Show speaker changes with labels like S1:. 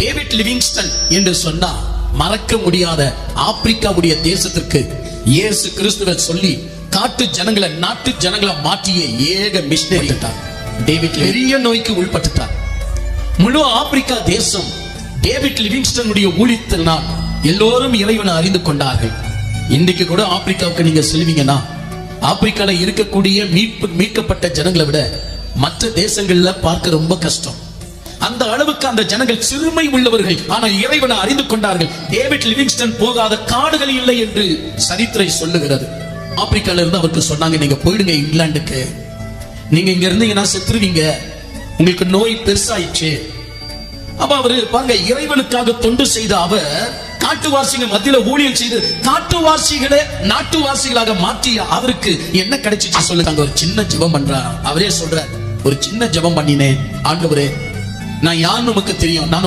S1: David Livingstone என்று சொன்னா மறக்க முடியாத ஆப்பிரிக்காவுடைய தேசத்திற்கு இயேசு கிறிஸ்துவை சொல்லி காட்டு ஜனங்களை நாட்டு ஜனங்களை மாற்றிய ஏக மிஷனரி. டேவிட் பெரிய நோய்க்கு உள்பட்டுட்டார். முழு ஆப்பிரிக்கா தேசம் டேவிட் லிவிங்ஸ்டனுடைய ஊழியத்தினால் எல்லோரும் இறைவனை அறிந்து கொண்டார்கள். இன்றைக்கு கூட ஆப்பிரிக்காவுக்கு நீங்க செல்வீங்கன்னா ஆப்பிரிக்கால இருக்கக்கூடிய மீட்கப்பட்ட ஜனங்களை விட மற்ற தேசங்கள்ல பார்க்க ரொம்ப கஷ்டம். அந்த அளவுக்கு அந்த ஜனங்கள் சிறுமை உள்ளவர்கள். ஆனால் இறைவனை அறிந்து கொண்டார்கள். டேவிட் லிவிங்ஸ்டன் போகாத காடுகள் இல்லை என்று சரித்திரம் சொல்லுகிறது. ஆப்பிரிக்கால இருந்து அவருக்கு சொன்னாங்க, நீங்க போயிடுங்க இங்கிலாந்துக்கு, நீங்க இங்க இருந்தீங்கன்னா செத்துருவீங்க, உங்களுக்கு நோய் பெருசாயிடுச்சு. அப்ப அவரு பாருங்க, இறைவனுக்காக தொண்டு செய்த அவர் காட்டுவாசிகள் மத்தியில ஊழியல் செய்து காட்டுவாசிகளை நாட்டுவாசிகளாக மாற்றிய அவருக்கு என்ன கிடைச்சிச்சு சொல்லுங்க. ஒரு சின்ன ஜெபம் பண்றார். அவரே சொல்ற, ஒரு சின்ன ஜெபம் பண்ணினேன் ஆண்டவரே, நான் யார் நமக்கு தெரியும், நான்